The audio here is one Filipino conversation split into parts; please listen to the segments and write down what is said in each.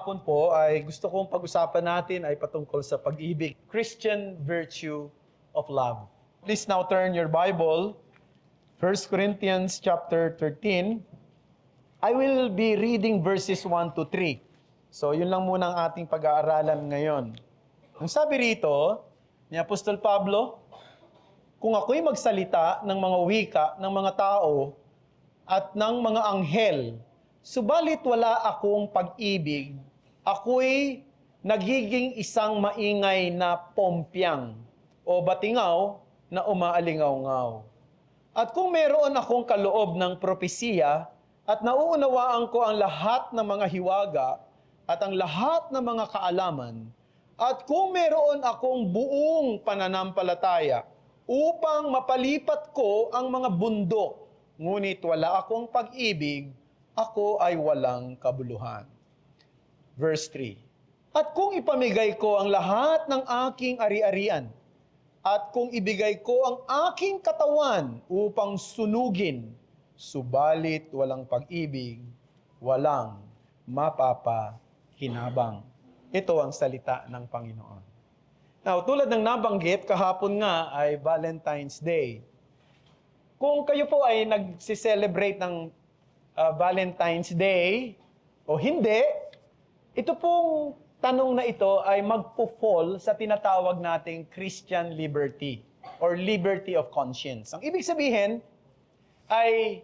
hapon po ay gusto kong pag-usapan natin ay patungkol sa pag-ibig, Christian virtue of love. Please now turn your Bible, 1 Corinthians chapter 13. I will be reading verses 1 to 3. So yun lang muna ang ating pag-aaralan ngayon. Ang sabi rito ni Apostol Pablo, kung ako'y magsalita ng mga wika ng mga tao at ng mga anghel, subalit wala akong pag-ibig, ako'y nagiging isang maingay na pompyang o batingaw na umaalingaw-ngaw. At kung meron akong kaloob ng propesiya at nauunawaan ko ang lahat ng mga hiwaga at ang lahat ng mga kaalaman, at kung meron akong buong pananampalataya upang mapalipat ko ang mga bundok, ngunit wala akong pag-ibig, ako ay walang kabuluhan. Verse 3. At kung ipamigay ko ang lahat ng aking ari-arian, at kung ibigay ko ang aking katawan upang sunugin, subalit walang pag-ibig, walang mapapakinabang. Ito ang salita ng Panginoon. Now, tulad ng nabanggit, kahapon nga ay Valentine's Day. Kung kayo po ay nagsi-celebrate ng Valentine's Day o hindi, ito pong tanong na ito ay magpo-fall sa tinatawag nating Christian liberty or liberty of conscience. Ang ibig sabihin ay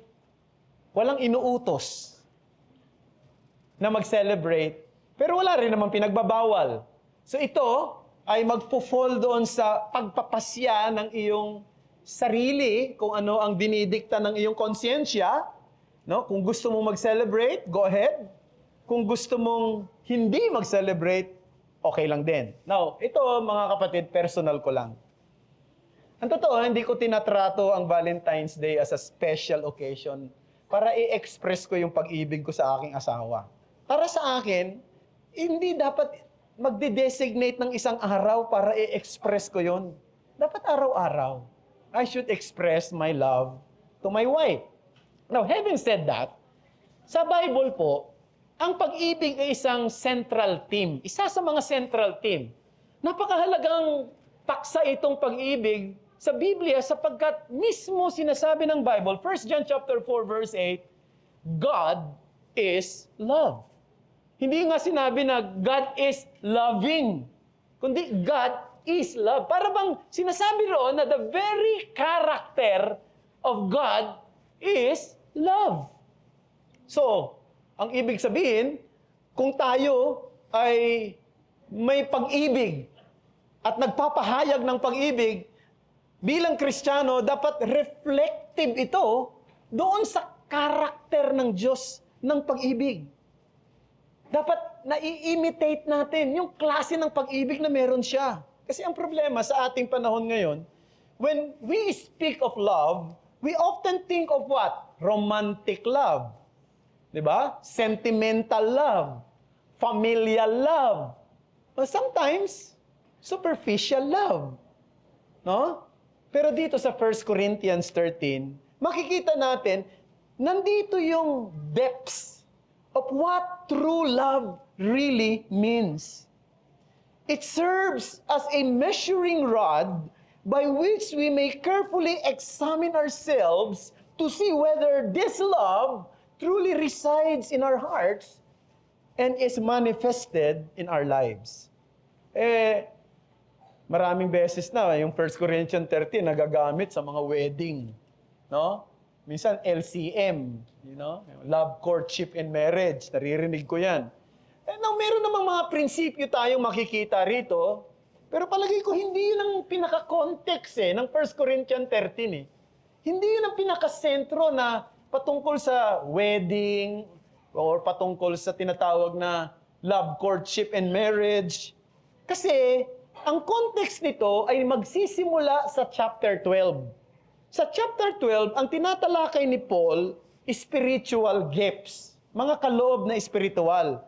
walang inuutos na mag-celebrate, pero wala rin naman pinagbabawal. So ito ay magpo-fall doon sa pagpapasya ng iyong sarili, kung ano ang dinidikta ng iyong konsyensya. No? Kung gusto mong mag-celebrate, go ahead. Kung gusto mong hindi mag-celebrate, okay lang din. Now, ito mga kapatid, personal ko lang. Ang totoo, hindi ko tinatrato ang Valentine's Day as a special occasion para i-express ko yung pag-ibig ko sa aking asawa. Para sa akin, hindi dapat magde-designate ng isang araw para i-express ko yon. Dapat araw-araw. I should express my love to my wife. Now, having said that, sa Bible po, ang pag-ibig ay isang central theme. Isa sa mga central theme. Napakahalagang paksa itong pag-ibig sa Biblia sapagkat mismo sinasabi ng Bible, 1 John chapter 4 verse 8, God is love. Hindi nga sinabi na God is loving, kundi God is love. Para bang sinasabi roon na the very character of God is love. So, ang ibig sabihin, kung tayo ay may pag-ibig at nagpapahayag ng pag-ibig, bilang Kristiyano, dapat reflective ito doon sa karakter ng Diyos ng pag-ibig. Dapat nai-imitate natin yung klase ng pag-ibig na meron siya. Kasi ang problema sa ating panahon ngayon, when we speak of love, we often think of what? Romantic love. Diba? Sentimental love. Familial love. Or sometimes, superficial love. No? Pero dito sa 1 Corinthians 13, makikita natin, nandito yung depths of what true love really means. It serves as a measuring rod by which we may carefully examine ourselves to see whether this love truly resides in our hearts and is manifested in our lives. Maraming beses na yung 1 Corinthians 13 nagagamit sa mga wedding, no? Minsan LCM, love, courtship, and marriage. Naririnig ko yan. Now, meron namang mga prinsipyo tayong makikita rito, pero palagi ko hindi yun ang pinaka-context ng 1 Corinthians 13 Hindi yun ang pinaka-sentro na patungkol sa wedding or patungkol sa tinatawag na love, courtship, and marriage. Kasi, ang context nito ay magsisimula sa chapter 12. Sa chapter 12, ang tinatalakay ni Paul, spiritual gifts, mga kaloob na espiritual.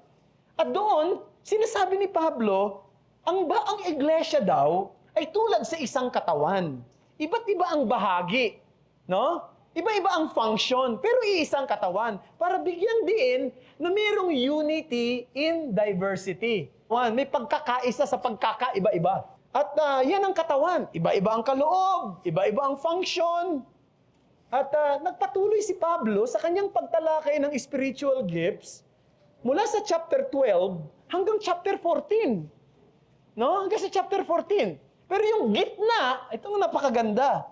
At doon, sinasabi ni Pablo, ang iglesia daw ay tulad sa isang katawan. Iba't iba ang bahagi, no? Iba-iba ang function, pero iisang katawan. Para bigyang diin na mayroong unity in diversity. One, may pagkakaisa sa pagkakaiba-iba. At yan ang katawan. Iba-iba ang kaloob, iba-iba ang function. At nagpatuloy si Pablo sa kanyang pagtalakay ng spiritual gifts mula sa chapter 12 hanggang chapter 14. No? Hanggang sa chapter 14. Pero yung gitna, ito ang napakaganda.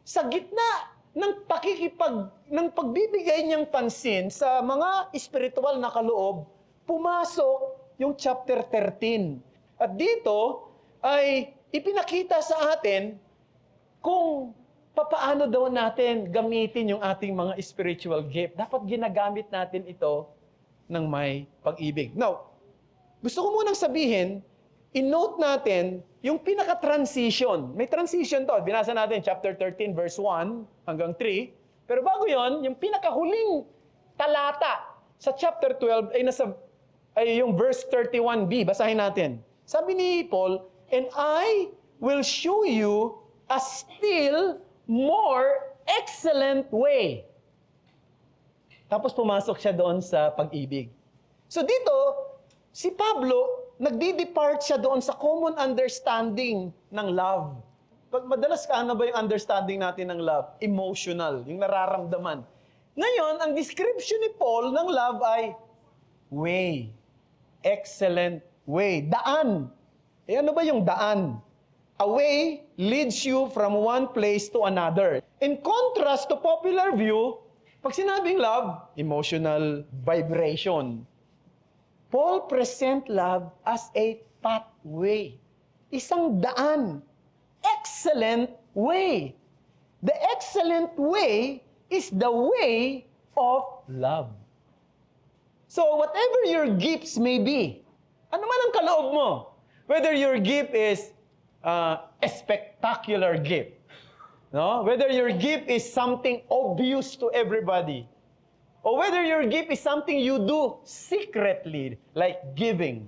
Sa gitna ng pagbibigay niyang pansin sa mga espiritual na kaloob, pumasok yung chapter 13. At dito ay ipinakita sa atin kung papaano daw natin gamitin yung ating mga spiritual gift. Dapat ginagamit natin ito ng may pag-ibig. Now, gusto ko munang sabihin, i-note natin yung pinaka-transition. May transition to. Binasa natin chapter 13 verse 1 hanggang 3. Pero bago yon, yung pinakahuling talata sa chapter 12 ay yung verse 31b. Basahin natin. Sabi ni Paul, "And I will show you a still more excellent way." Tapos pumasok siya doon sa pag-ibig. So dito, si Pablo, nagdi-depart siya doon sa common understanding ng love. Madalas ano ba yung understanding natin ng love? Emotional, yung nararamdaman. Ngayon, ang description ni Paul ng love ay way. Excellent way. Daan. Ano ba yung daan? A way leads you from one place to another. In contrast to popular view, pag sinabing love, emotional vibration. Paul present love as a pathway. Isang daan. Excellent way. The excellent way is the way of love. So whatever your gifts may be, ano man ang kaloob mo, whether your gift is a spectacular gift, no? Whether your gift is something obvious to everybody, or whether your gift is something you do secretly, like giving,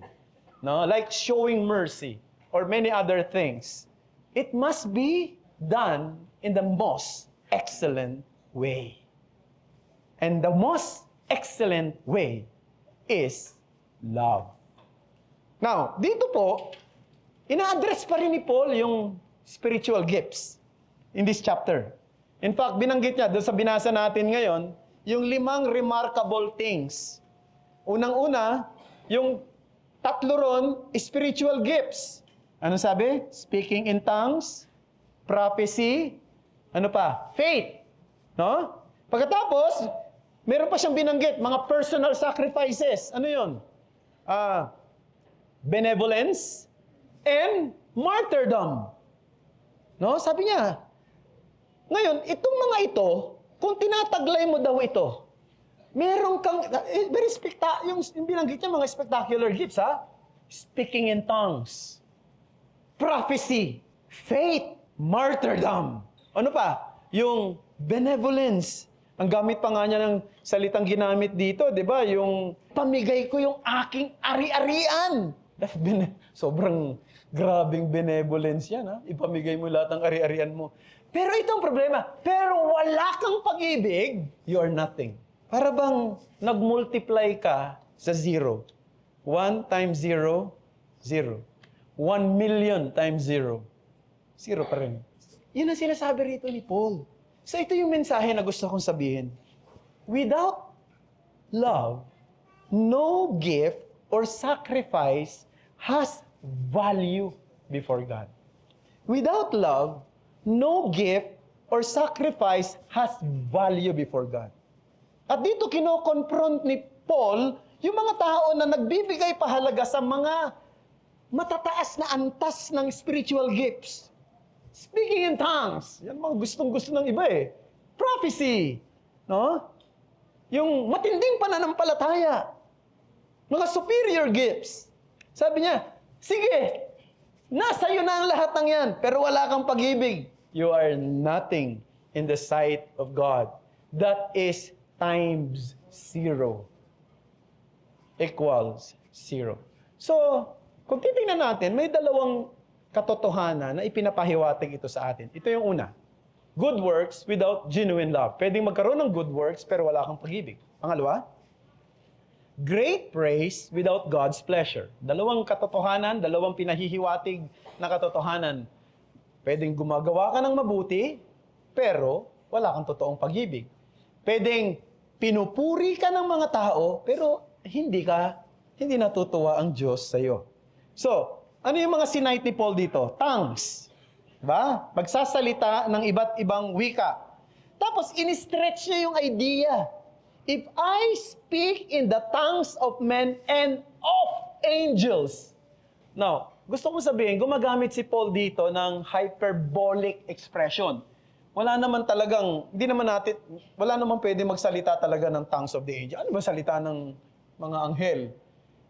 no? Like showing mercy, or many other things, it must be done in the most excellent way. And the most excellent way is love. Now, dito po, ina-address pa rin ni Paul yung spiritual gifts in this chapter. In fact, binanggit niya doon sa binasa natin ngayon, yung 5 remarkable things. Unang-una, yung 3 ron, spiritual gifts. Ano sabi? Speaking in tongues, prophecy, ano pa? Faith. No? Pagkatapos, meron pa siyang binanggit, mga personal sacrifices. Ano yun? Benevolence and martyrdom. No? Sabi niya, ngayon, itong mga ito, kung tinataglay mo daw ito, meron kang, yung binanggit niya, mga spectacular gifts, ha? Speaking in tongues, prophecy, faith, martyrdom. Ano pa? Yung benevolence. Ang gamit pa nga niya ng salitang ginamit dito, di ba? Yung pamigay ko yung aking ari-arian. Sobrang grabing benevolence yan, ha? Ipamigay mo lahat ng ari-arian mo. Pero itong problema, pero wala kang pag-ibig, you are nothing. Para bang nag-multiply ka sa 0. 1 times 0, 0. 1 million times 0. 0 pa rin. Yun ang sinasabi rito ni Paul. So ito yung mensahe na gusto kong sabihin. Without love, no gift or sacrifice has value before God. Without love, no gift or sacrifice has value before God. At dito kino-confront ni Paul yung mga tao na nagbibigay pahalaga sa mga matataas na antas ng spiritual gifts. Speaking in tongues, yan mga gustong-gusto ng iba eh. Prophecy, no? Yung matinding pananampalataya. Mga superior gifts. Sabi niya, sige, nasa iyo na ang lahat ng yan, pero wala kang pag-ibig. You are nothing in the sight of God. That is times 0 equals 0. So, kung titingnan natin, may dalawang katotohanan na ipinapahiwatig ito sa atin. Ito yung una. good works without genuine love. Pwedeng magkaroon ng good works pero wala kang pag-ibig. Pangalawa, great praise without God's pleasure. Dalawang katotohanan, dalawang pinahihiwatig na katotohanan. Pwedeng gumagawa ka ng mabuti, pero wala kang totoong pag-ibig. Pwedeng pinupuri ka ng mga tao, pero hindi natutuwa ang Diyos sa iyo. So, ano yung mga sinight ni Paul dito? Tongues. Diba? Magsasalita ng iba't ibang wika. Tapos, in-stretch niya yung idea. If I speak in the tongues of men and of angels. Now, gusto kong sabihin, gumagamit si Paul dito ng hyperbolic expression. Wala naman pwede magsalita talaga ng tongues of the angel. Ano ba salita ng mga anghel?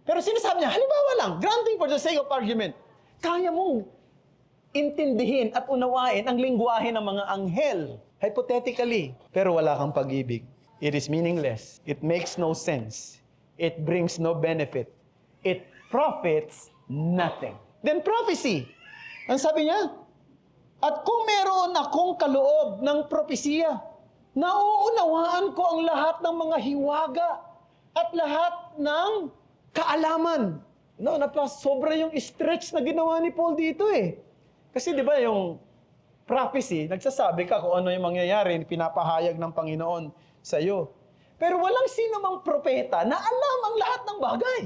Pero sinasabi niya, halimbawa lang, granting for the sake of argument, kaya mong intindihin at unawain ang lingwahe ng mga anghel, hypothetically, pero wala kang pag-ibig. It is meaningless. It makes no sense. It brings no benefit. It profits nothing. Then prophecy. Ang sabi niya, at kung meron akong kaloob ng propesiya, nauunawaan ko ang lahat ng mga hiwaga at lahat ng kaalaman. No, sobra yung stretch na ginawa ni Paul dito eh. Kasi di ba yung prophecy, nagsasabi ka kung ano yung mangyayari, pinapahayag ng Panginoon sa iyo. Pero walang sino mang propeta na alam ang lahat ng bagay.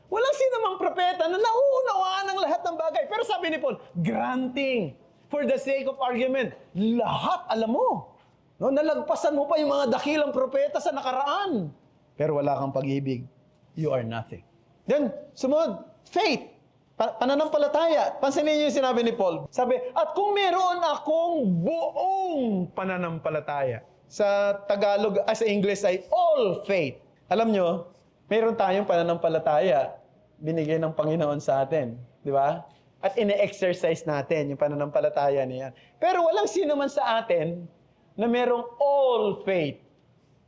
Walang sino mang propeta na nauunawaan ang lahat ng bagay. Pero sabi ni Paul, granting, for the sake of argument, lahat alam mo. No, nalagpasan mo pa yung mga dakilang propeta sa nakaraan. Pero wala kang pag-ibig. You are nothing. Then, sumunod, faith. Pananampalataya. Pansinin niyo yung sinabi ni Paul. Sabi, at kung meron akong buong pananampalataya. Sa Tagalog, sa English ay all faith. Alam nyo, meron tayong pananampalataya binigay ng Panginoon sa atin. Di ba? At ine-exercise natin yung pananampalataya niya. Pero walang sino man sa atin na merong all faith.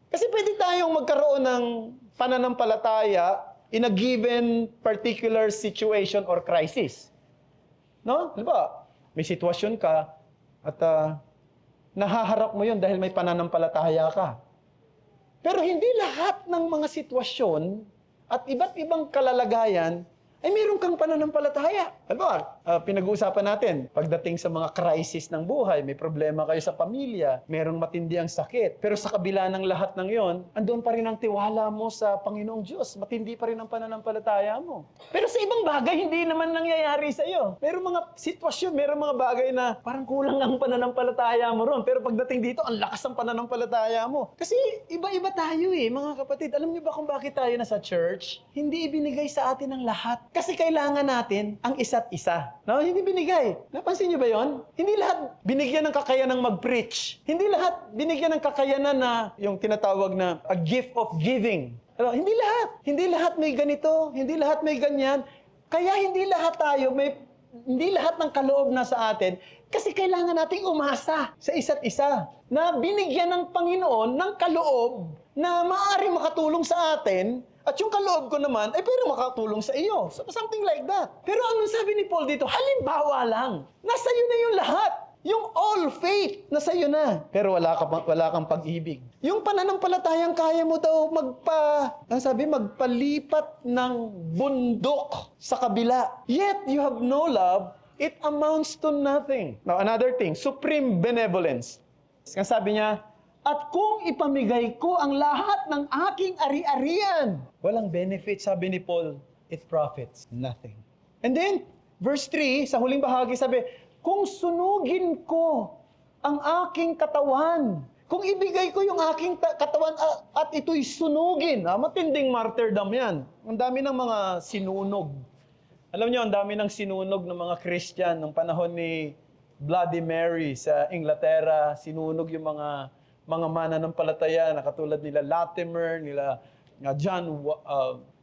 Kasi pwede tayong magkaroon ng pananampalataya in a given particular situation or crisis. No? Di ba? May sitwasyon ka at nahaharap mo yun dahil may pananampalataya ka. Pero hindi lahat ng mga sitwasyon at iba't ibang kalalagayan ay meron kang pananampalataya. Halimbawa, pinag-uusapan natin, pagdating sa mga crisis ng buhay, may problema kayo sa pamilya, merong matindi ang sakit. Pero sa kabila ng lahat ng yon, andun pa rin ang tiwala mo sa Panginoong Diyos. Matindi pa rin ang pananampalataya mo. Pero sa ibang bagay, hindi naman nangyayari sa iyo. Merong mga sitwasyon, merong mga bagay na parang kulang ang pananampalataya mo ron. Pero pagdating dito, ang lakas ng pananampalataya mo. Kasi iba-iba tayo mga kapatid. Alam niyo ba kung bakit tayo nasa church? Hindi ibinigay sa atin ang lahat. Kasi kailangan natin ang isa't isa. No? Hindi binigay. Napansin niyo ba yon? Hindi lahat binigyan ng kakayanang mag-preach. Hindi lahat binigyan ng kakayanan na yung tinatawag na a gift of giving. Ano? Hindi lahat. Hindi lahat may ganito. Hindi lahat may ganyan. Kaya hindi lahat ng kaloob na sa atin kasi kailangan nating umasa sa isa't isa na binigyan ng Panginoon ng kaloob na maaaring makatulong sa atin. At yung kaloob ko naman, pwede makatulong sa iyo. So, something like that. Pero anong sabi ni Paul dito? Halimbawa lang. Nasa iyo na yung lahat. Yung all faith, nasa iyo na. Pero wala kang pag-ibig. Yung pananampalatayang kaya mo daw magpalipat ng bundok sa kabila. Yet, you have no love, it amounts to nothing. Now, another thing, supreme benevolence. Ang sabi niya, at kung ipamigay ko ang lahat ng aking ari-arian, walang benefit, sabi ni Paul, it profits nothing. And then, verse 3, sa huling bahagi, sabi, kung sunugin ko ang aking katawan, kung ibigay ko yung aking katawan at ito'y sunugin, matinding martyrdom yan. Ang dami ng mga sinunog. Alam niyo, ang dami ng sinunog ng mga Christian nung panahon ni Bloody Mary sa Inglaterra, sinunog yung mga mananampalataya na katulad nila Latimer, nila John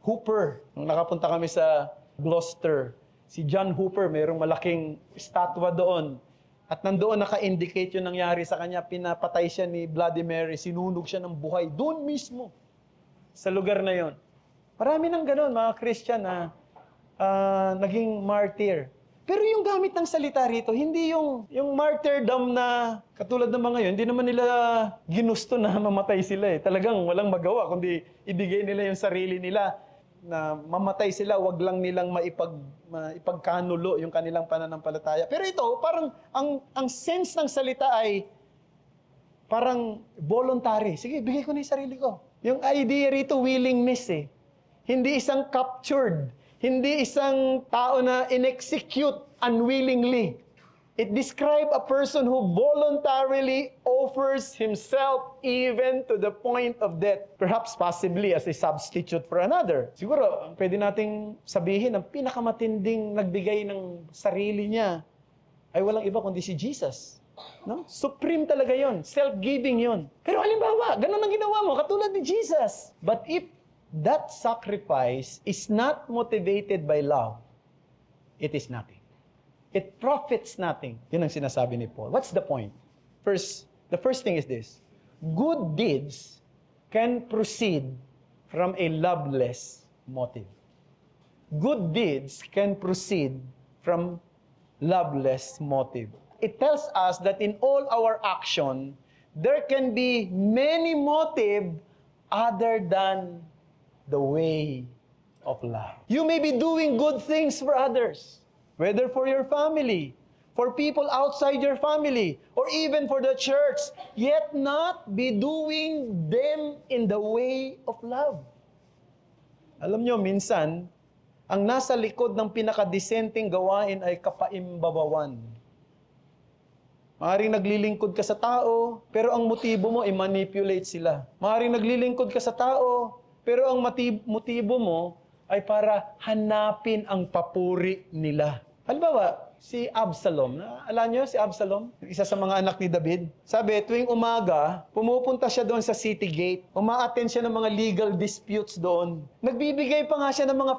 Hooper. Nung nakapunta kami sa Gloucester, si John Hooper, mayroong malaking estatwa doon. At nandoon naka-indicate yung nangyari sa kanya, pinapatay siya ni Bloody Mary, sinunog siya ng buhay doon mismo, sa lugar na yon. Marami nang ganoon, mga Christian na naging martyr. Pero yung gamit ng salita rito, hindi yung martyrdom na katulad ng mga yun, hindi naman nila ginusto na mamatay sila eh. Talagang walang magawa, kundi ibigay nila yung sarili nila na mamatay sila, wag lang nilang maipagkanulo yung kanilang pananampalataya. Pero ito, parang ang sense ng salita ay parang voluntary. Sige, bigay ko na yung sarili ko. Yung idea rito, willingness eh. Hindi isang captured. Hindi isang tao na in-execute unwillingly. It describes a person who voluntarily offers himself even to the point of death. Perhaps possibly as a substitute for another. Siguro, pwede nating sabihin ang pinakamatinding nagbigay ng sarili niya ay walang iba kundi si Jesus. No? Supreme talaga yon, self-giving yon. Pero halimbawa, ganun ang ginawa mo, katulad ni Jesus. But if that sacrifice is not motivated by love, it is nothing. It profits nothing. Yun ang sinasabi ni Paul. What's the point? The first thing is this. Good deeds can proceed from a loveless motive. Good deeds can proceed from loveless motive. It tells us that in all our action, there can be many motives other than the way of love. You may be doing good things for others, whether for your family, for people outside your family, or even for the church, yet not be doing them in the way of love. Alam nyo, minsan, ang nasa likod ng pinakadisenteng gawain ay kapaimbabawan. Maaaring naglilingkod ka sa tao, pero ang motibo mo ay manipulate sila. Maaaring naglilingkod ka sa tao, pero ang motibo mo ay para hanapin ang papuri nila. Halimbawa, si Absalom. Alam niyo si Absalom? Isa sa mga anak ni David. Sabi, tuwing umaga, pumupunta siya doon sa city gate. Uma-attend siya ng mga legal disputes doon. Nagbibigay pa nga siya ng mga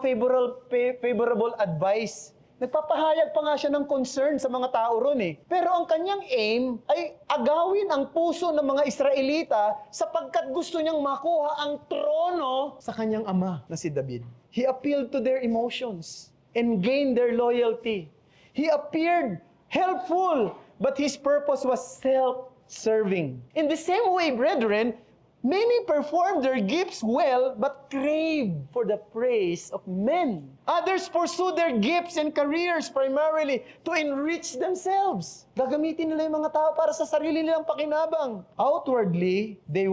favorable advice. Nagpapahayag pa nga siya ng concern sa mga tao ron eh. Pero ang kanyang aim ay agawin ang puso ng mga Israelita sapagkat gusto niyang makuha ang trono sa kanyang ama na si David. He appealed to their emotions and gained their loyalty. He appeared helpful, but his purpose was self-serving. In the same way, brethren, many perform their gifts well, but crave for the praise of men. Others pursue their gifts and careers primarily to enrich themselves. Gagamitin nila yung mga tao para sa sarili nilang pakinabang. Outwardly, they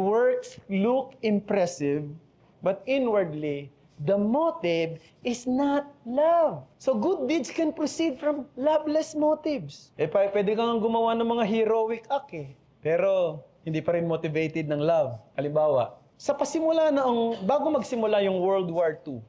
look impressive, but inwardly, the motive is not love. So good deeds can proceed from loveless motives. Pwede kang gumawa ng mga heroic act eh. Pero hindi pa rin motivated ng love. Halimbawa, bago magsimula yung World War II,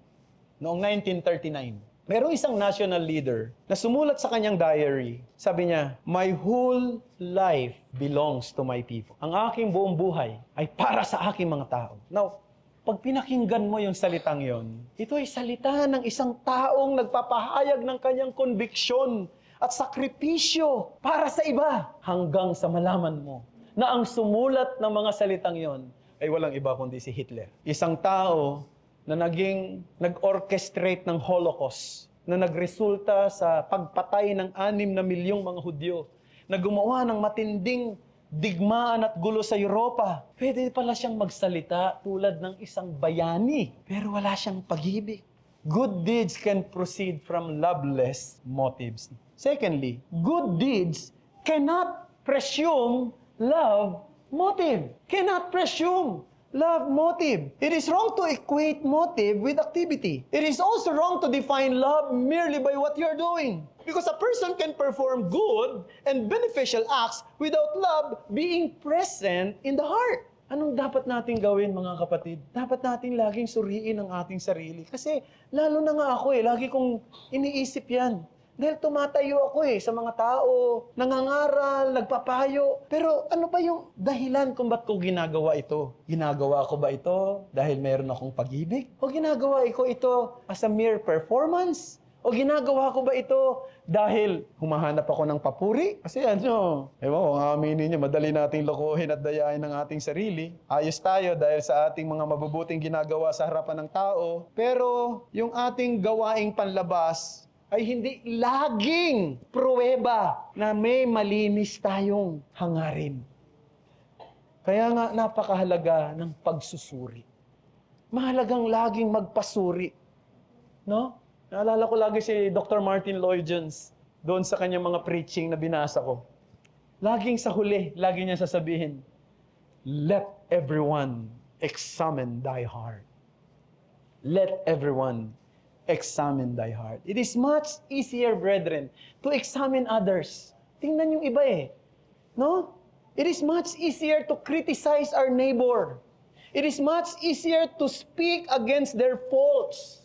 noong 1939, merong isang national leader na sumulat sa kanyang diary. Sabi niya, "My whole life belongs to my people." Ang aking buong buhay ay para sa aking mga tao. Now, pag pinakinggan mo yung salitang yon, ito ay salita ng isang taong nagpapahayag ng kanyang konbiksyon at sakripisyo para sa iba hanggang sa malaman mo na ang sumulat ng mga salitang yon ay walang iba kundi si Hitler. Isang tao na nag-orchestrate ng Holocaust, na nagresulta sa pagpatay ng 6 na milyong mga Hudyo, na gumawa ng matinding digmaan at gulo sa Europa. Pwede pala siyang magsalita tulad ng isang bayani, pero wala siyang pag-ibig. Good deeds can proceed from loveless motives. Secondly, good deeds cannot presume love motive. Cannot presume love motive. It is wrong to equate motive with activity. It is also wrong to define love merely by what you're doing. Because a person can perform good and beneficial acts without love being present in the heart. Anong dapat nating gawin, mga kapatid? Dapat nating laging suriin ang ating sarili. Kasi lalo na nga ako lagi kong iniisip yan. Dahil tumatayo ako sa mga tao, nangangaral, nagpapayo. Pero ano ba yung dahilan kung ba't ko ginagawa ito? Ginagawa ko ba ito dahil meron akong pag-ibig? O ginagawa ko ito as a mere performance? O ginagawa ko ba ito dahil humahanap ako ng papuri? Kasi ewan ko, aminin niyo, madali nating lokohin at dayain ng ating sarili. Ayos tayo dahil sa ating mga mabubuting ginagawa sa harapan ng tao. Pero yung ating gawaing panlabas ay hindi laging pruweba na may malinis tayong hangarin. Kaya nga napakahalaga ng pagsusuri. Mahalagang laging magpasuri. No? Naalala ko lagi si Dr. Martin Lloyd Jones doon sa kanyang mga preaching na binasa ko. Laging sa huli, lagi niya sasabihin, let everyone examine thy heart. Let everyone examine thy heart. It is much easier, brethren, to examine others. Tingnan yung iba eh. No? It is much easier to criticize our neighbor. It is much easier to speak against their faults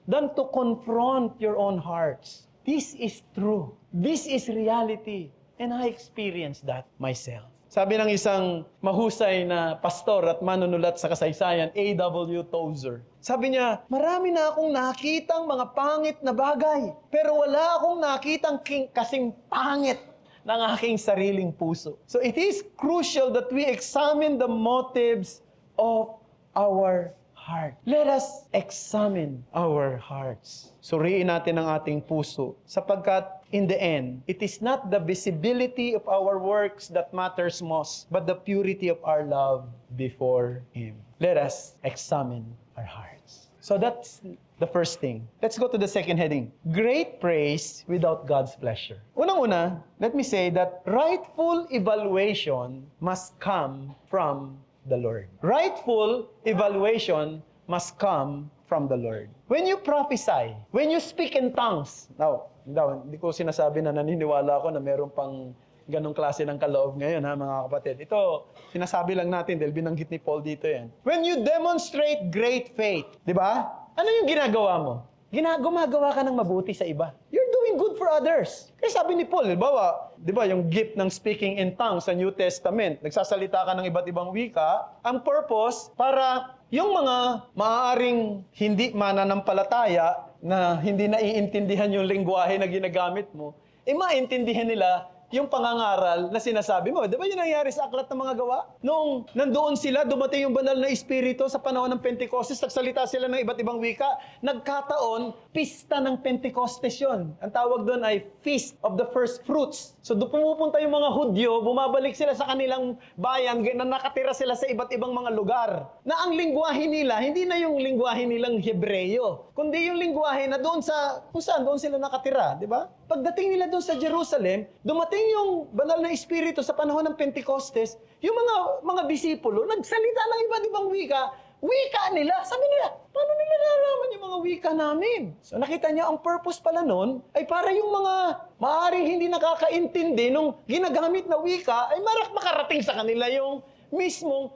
than to confront your own hearts. This is true. This is reality. And I experienced that myself. Sabi ng isang mahusay na pastor at manunulat sa kasaysayan, A.W. Tozer. Sabi niya, marami na akong nakitang mga pangit na bagay, pero wala akong nakitang kasing pangit ng aking sariling puso. So it is crucial that we examine the motives of our heart. Let us examine our hearts. Suriin natin ang ating puso sapagkat in the end, it is not the visibility of our works that matters most, but the purity of our love before Him. Let us examine our hearts. So that's the first thing. Let's go to the second heading. Great praise without God's pleasure. Unang-una, let me say that rightful evaluation must come from the Lord. Rightful evaluation must come from the Lord. When you prophesy, when you speak in tongues, now, hindi ko sinasabi na naniniwala ako na meron pang ganong klase ng kaloob ngayon, ha, mga kapatid. Ito, sinasabi lang natin dahil binanggit ni Paul dito yan. When you demonstrate great faith, di ba? Ano yung ginagawa mo? Gumagawa ka ng mabuti sa iba. You're doing good for others. Kaya sabi ni Paul, di ba, yung gift ng speaking in tongues sa New Testament, nagsasalita ka ng iba't ibang wika, ang purpose para yung mga maaaring hindi mananampalataya na hindi naiintindihan yung lengguwahe na ginagamit mo, maintindihan nila yung pangangaral na sinasabi mo. Di ba yun nangyari sa Aklat ng Mga Gawa? Noong nandoon sila, dumating yung banal na Espiritu sa panahon ng Pentecostes, nagsalita sila ng iba't ibang wika, nagkataon, pista ng Pentecostes yun. Ang tawag doon ay Feast of the First Fruits. So doon pumupunta yung mga Hudyo, bumabalik sila sa kanilang bayan, na nakatira sila sa iba't ibang mga lugar. Na ang lingwahe nila, hindi na yung lingwahe nilang Hebreyo, kundi yung lingwahe na doon sa, kung saan doon sila nakatira, di ba? Pagdating nila doon sa Jerusalem, dumating yung banal na Espiritu sa panahon ng Pentecostes, yung mga disipulo, nagsalita ng iba't ibang wika nila. Sabi nila, paano nila nalalaman yung mga wika namin? So nakita niyo, ang purpose pala nun, ay para yung mga maaaring hindi nakakaintindi nung ginagamit na wika, ay makarating sa kanila yung mismong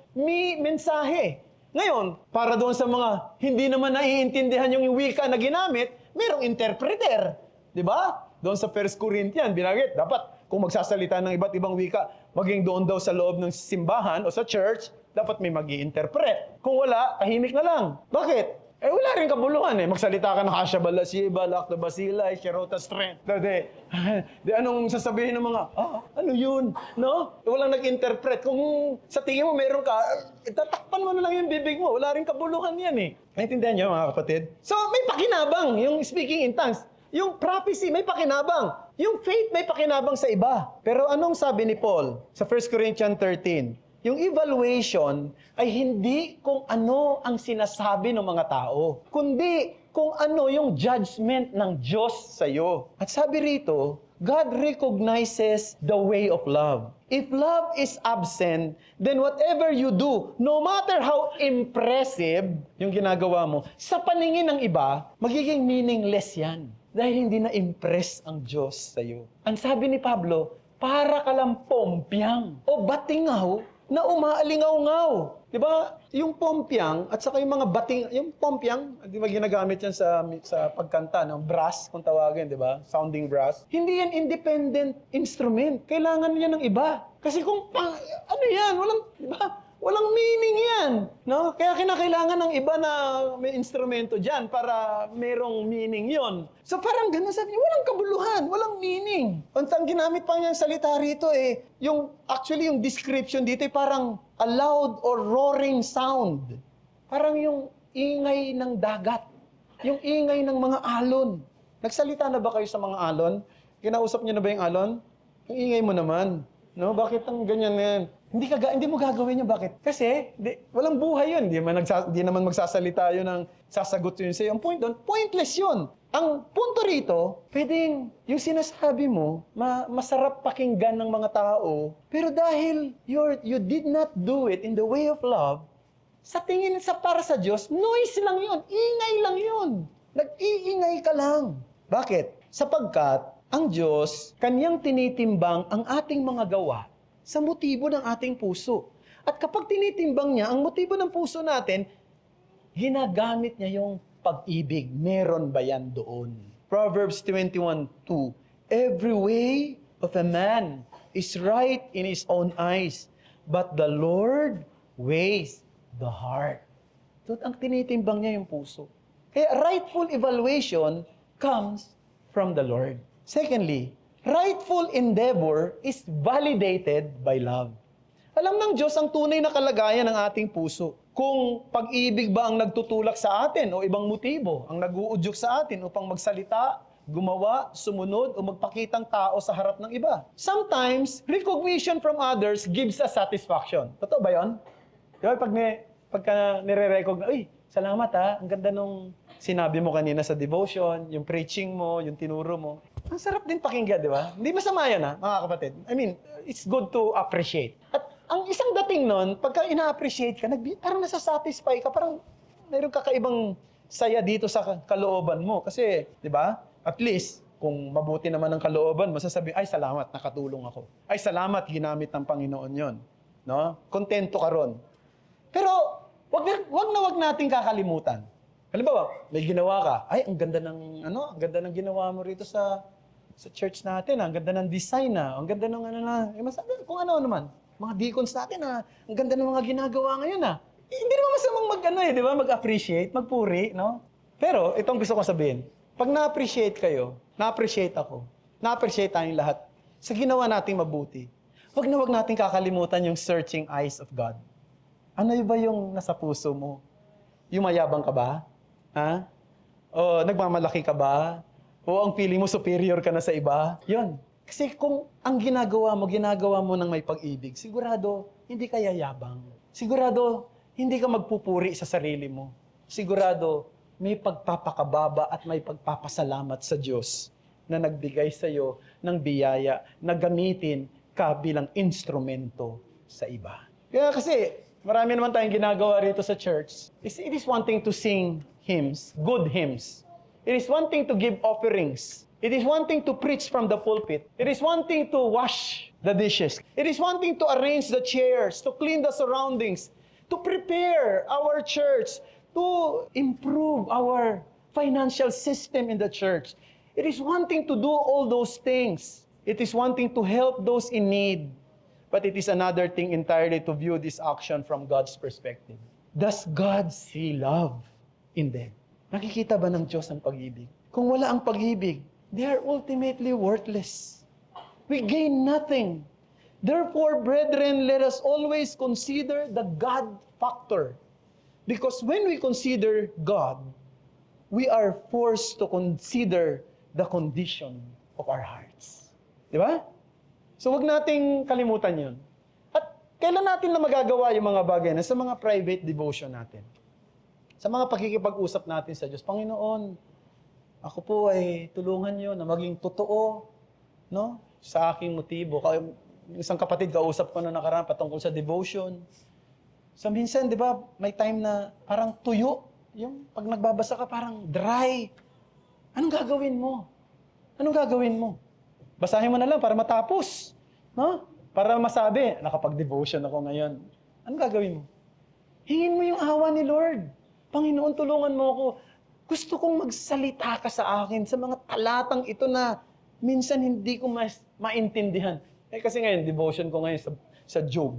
mensahe. Ngayon, para doon sa mga hindi naman naiintindihan yung wika na ginamit, merong interpreter. Di ba? Doon sa 1 Corinthians, binanggit, dapat kung magsasalita ng iba't ibang wika, maging doon daw sa loob ng simbahan o sa church, dapat may mag-i-interpret. Kung wala, tahimik na lang. Bakit? Wala rin kabuluhan eh. Magsalita ka ng Hasha Balasiba, Lakta Basilay, Sherota Strength. Di anong sasabihin ng mga, ano yun? No? Walang nag-interpret. Kung sa tingin mo meron ka, tatakpan mo na lang yung bibig mo. Wala rin kabuluhan yan eh. Naintindihan niyo mga kapatid? So may pakinabang yung speaking in tongues. Yung prophecy, may pakinabang. Yung faith, may pakinabang sa iba. Pero anong sabi ni Paul sa 1 Corinthians 13? Yung evaluation ay hindi kung ano ang sinasabi ng mga tao, kundi kung ano yung judgment ng Diyos sa iyo. At sabi rito, God recognizes the way of love. If love is absent, then whatever you do, no matter how impressive yung ginagawa mo, sa paningin ng iba, magiging meaningless yan. Dahil hindi na-impress ang Diyos sa iyo. Ang sabi ni Pablo, para ka lang pompyang o batingaw na umaalingaw-ngaw. Di ba? Yung pompyang at saka yung mga bating, yung pompyang, di ba ginagamit yan sa pagkanta, ng brass, kung tawagin, di ba? Sounding brass. Hindi yan independent instrument. Kailangan yan ng iba. Kasi kung, ano yan, di ba? Walang meaning yan. No? Kaya kinakailangan ng iba na may instrumento dyan para merong meaning yon. So parang gano'n sabi niya, walang kabuluhan, walang meaning. Ang ginamit pa niyang salita rito actually yung description dito ay parang a loud or roaring sound. Parang yung ingay ng dagat, yung ingay ng mga alon. Nagsalita na ba kayo sa mga alon? Kinausap niyo na ba yung alon? Ang ingay mo naman. No? Bakit ang ganyan na yan? Hindi mo gagawin yun. Bakit? Kasi walang buhay yun. Hindi naman magsasalita yun ng sasagot yun sa'yo. Ang point doon, pointless yun. Ang punto rito, pwedeng yung sinasabi mo, masarap pakinggan ng mga tao, pero dahil you did not do it in the way of love, sa tingin para sa Diyos, noise lang yun, ingay lang yun. Nag-iingay ka lang. Bakit? Sapagkat ang Diyos, Kanyang tinitimbang ang ating mga gawa sa motibo ng ating puso. At kapag tinitimbang niya ang motibo ng puso natin, ginagamit niya yung pag-ibig. Meron ba yan doon? Proverbs 21:2. Every way of a man is right in his own eyes, but the Lord weighs the heart. So, ang tinitimbang niya yung puso. Kaya rightful evaluation comes from the Lord. Secondly, rightful endeavor is validated by love. Alam ng Diyos ang tunay na kalagayan ng ating puso. Kung pag-ibig ba ang nagtutulak sa atin o ibang motibo ang nag-uudyok sa atin upang magsalita, gumawa, sumunod o magpakitang tao sa harap ng iba. Sometimes, recognition from others gives us satisfaction. Totoo ba yun? Diba, pagka nire-recognize, uy, salamat ha, ang ganda nung sinabi mo kanina sa devotion, yung preaching mo, yung tinuro mo. Ang sarap din pakinggan, di ba? Hindi masama yan ha, mga kapatid. I mean, it's good to appreciate. At ang isang dating nun, pagka ina-appreciate ka, parang nasa-satisfy ka, parang mayroong kakaibang saya dito sa kalooban mo. Kasi, di ba, at least, kung mabuti naman ang kalooban, masasabi, ay salamat, nakatulong ako. Ay salamat, ginamit ng Panginoon yon. No? Kontento ka ron. Pero, wag nating kakalimutan. Halimbawa, may ginawa ka, ay, ang ganda ng ginawa mo rito sa church natin, ang ganda ng design ang ganda ng kung ano naman. Mga deacons natin ang ganda ng mga ginagawa ngayon hindi naman masamang di ba? Mag-appreciate, magpuri, no? Pero, itong gusto ko sabihin, pag na-appreciate kayo, na-appreciate ako, na-appreciate tayong lahat, sa ginawa nating mabuti, wag nating kakalimutan yung searching eyes of God. Ano ba yung nasa puso mo? Yung mayabang ka ba? Ha? O nagmamalaki ka ba? O ang feeling mo superior ka na sa iba? Yun. Kasi kung ang ginagawa mo ng may pag-ibig, sigurado hindi ka yayabang. Sigurado hindi ka magpupuri sa sarili mo. Sigurado may pagpapakababa at may pagpapasalamat sa Diyos na nagbigay sa iyo ng biyaya na gamitin ka bilang instrumento sa iba. Kaya kasi marami naman tayong ginagawa rito sa church. It is one thing to sing hymns, good hymns. It is one thing to give offerings. It is one thing to preach from the pulpit. It is one thing to wash the dishes. It is one thing to arrange the chairs, to clean the surroundings, to prepare our church, to improve our financial system in the church. It is one thing to do all those things. It is one thing to help those in need. But it is another thing entirely to view this action from God's perspective. Does God see love in them? Nakikita ba ng Diyos ang pag-ibig? Kung wala ang pag-ibig, they are ultimately worthless. We gain nothing. Therefore, brethren, let us always consider the God factor. Because when we consider God, we are forced to consider the condition of our hearts. Di ba? So, wag nating kalimutan yun. At kailan natin na magagawa yung mga bagay na sa mga private devotion natin? Sa mga pakikipag-usap natin sa Diyos, Panginoon, ako po ay tulungan nyo na maging totoo, no? Sa aking motibo. Isang kapatid, kausap ko na nakaraan patungkol sa devotion. So minsan, di ba, may time na parang tuyo. Yung pag nagbabasa ka, parang dry. Anong gagawin mo? Anong gagawin mo? Basahin mo na lang para matapos. No? Para masabi, nakapag-devotion ako ngayon. Anong gagawin mo? Hingin mo yung awa ni Lord. Panginoon, tulungan mo ako. Gusto kong magsalita ka sa akin sa mga talatang ito na minsan hindi ko maintindihan. Kasi ngayon, devotion ko ngayon sa Job.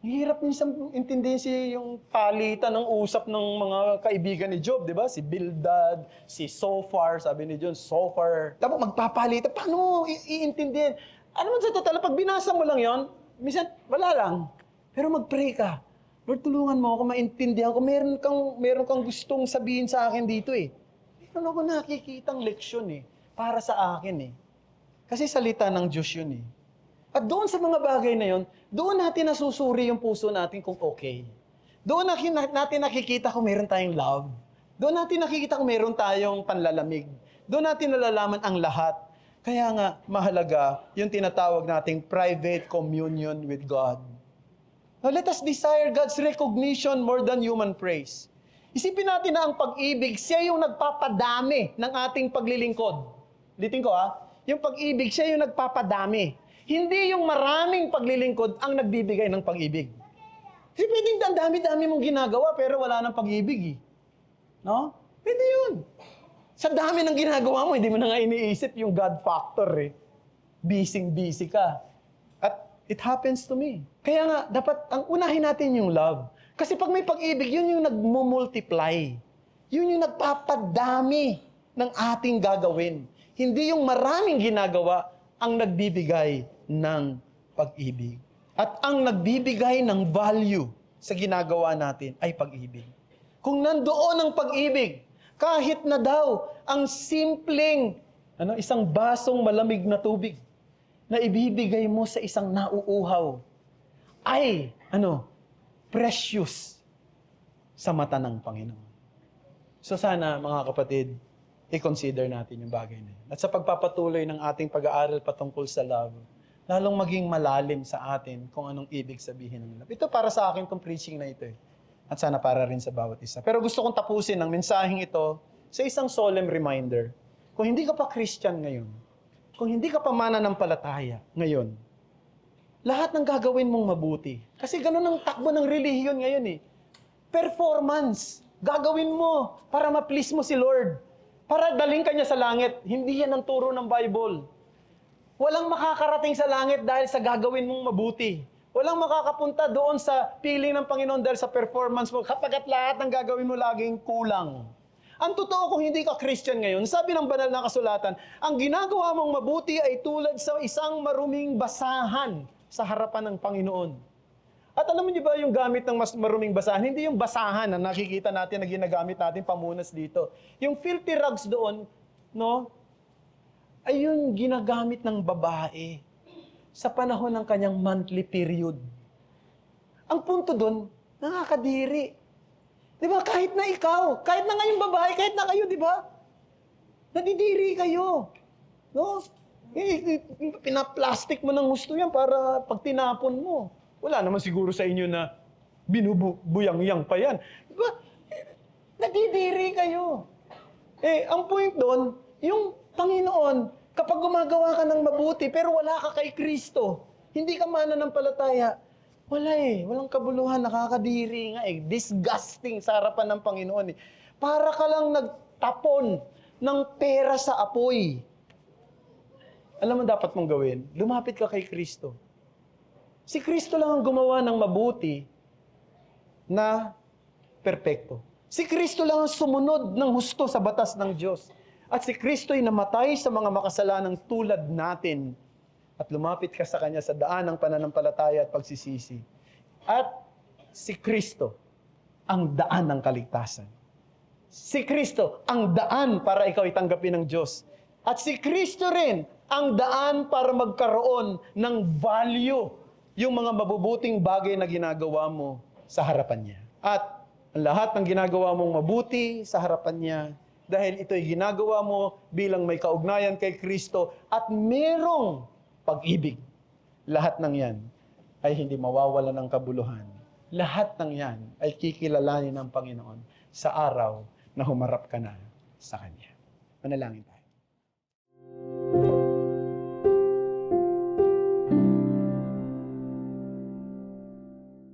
Hirap minsan intindihin yung palitan ng usap ng mga kaibigan ni Job, di ba? Si Bildad, si Zophar, sabi ni John, Zophar. Tapos magpapalitan, paano mo iintindihin? Ano man sa total, pag binasa mo lang yon, minsan wala lang. Pero mag-pray ka. Lord, tulungan mo ako maintindihan ko. Meron kang gustong sabihin sa akin dito eh. Meron ako nakikitang leksyon eh. para sa akin eh. Kasi salita ng Diyos yun eh. At doon sa mga bagay na yun, doon natin nasusuri yung puso natin kung okay. Doon natin nakikita kung meron tayong love. Doon natin nakikita kung meron tayong panlalamig. Doon natin nalalaman ang lahat. Kaya nga, mahalaga yung tinatawag nating private communion with God. Now, let us desire God's recognition more than human praise. Isipin natin na ang pag-ibig, siya yung nagpapadami ng ating paglilingkod. Ulitin ko yung pag-ibig, siya yung nagpapadami. Hindi yung maraming paglilingkod ang nagbibigay ng pag-ibig. Kasi pwedeng ang dami-dami mong ginagawa pero wala nang pag-ibig eh. No? Pwede yun. Sa dami ng ginagawa mo, hindi mo na nga iniisip yung God factor eh. Busy ka. At it happens to me. Kaya nga, dapat ang unahin natin yung love. Kasi pag may pag-ibig, yun yung nagmumultiply. Yun yung nagpapadami ng ating gagawin. Hindi yung maraming ginagawa ang nagbibigay ng pag-ibig. At ang nagbibigay ng value sa ginagawa natin ay pag-ibig. Kung nandoon ang pag-ibig, kahit na daw ang simpleng isang basong malamig na tubig na ibibigay mo sa isang nauuhaw ay precious sa mata ng Panginoon. So sana mga kapatid, i-consider natin yung bagay na yun. At sa pagpapatuloy ng ating pag-aaral patungkol sa love, lalong maging malalim sa atin kung anong ibig sabihin ng love. Ito para sa akin itong preaching na ito eh. At sana para rin sa bawat isa. Pero gusto kong tapusin ang mensaheng ito sa isang solemn reminder. Kung hindi ka pa Christian ngayon, kung hindi ka pa mananampalataya ngayon, lahat ng gagawin mong mabuti. Kasi ganun ang takbo ng relihiyon ngayon eh. Performance. Gagawin mo para ma-please mo si Lord. Para daling ka niya sa langit. Hindi yan ang turo ng Bible. Walang makakarating sa langit dahil sa gagawin mong mabuti. Walang makakapunta doon sa piling ng Panginoon dahil sa performance mo, kapagkat lahat ng gagawin mo laging kulang. Ang totoo kung hindi ka Christian ngayon, sabi ng banal na kasulatan, ang ginagawa mong mabuti ay tulad sa isang maruming basahan sa harapan ng Panginoon. At alam mo niyo ba yung gamit ng mas maruming basahan? Hindi yung basahan na nakikita natin na ginagamit natin pamunas dito. Yung filthy rags doon, ay yung ginagamit ng babae sa panahon ng kanyang monthly period. Ang punto doon, nakakadiri. Di ba? Kahit na ikaw, kahit na ngayong babae, kahit na kayo, di ba? Nadidiri kayo. No? Pinaplastic mo ng gusto yan para pag tinapon mo. Wala naman siguro sa inyo na binubuyang-yang pa yan. Di ba? Nadidiri kayo. Ang point doon, yung Panginoon, kapag gumagawa ka ng mabuti, pero wala ka kay Kristo, hindi ka mananampalataya, walang kabuluhan, nakakadiri nga disgusting sa harapan ng Panginoon Para ka lang nagtapon ng pera sa apoy. Alam mo dapat mong gawin? Lumapit ka kay Kristo. Si Kristo lang ang gumawa ng mabuti na perpekto. Si Kristo lang ang sumunod ng husto sa batas ng Diyos. At si Kristo'y namatay sa mga makasalanang tulad natin at lumapit ka sa Kanya sa daan ng pananampalataya at pagsisisi. At si Kristo ang daan ng kaligtasan. Si Kristo ang daan para ikaw itanggapin ng Diyos. At si Kristo rin ang daan para magkaroon ng value yung mga mabubuting bagay na ginagawa mo sa harapan niya. At ang lahat ng ginagawa mong mabuti sa harapan niya, dahil ito'y ginagawa mo bilang may kaugnayan kay Kristo at merong pag-ibig. Lahat ng yan ay hindi mawawala ng kabuluhan. Lahat ng yan ay kikilalanin ng Panginoon sa araw na humarap ka na sa Kanya. Manalangin tayo.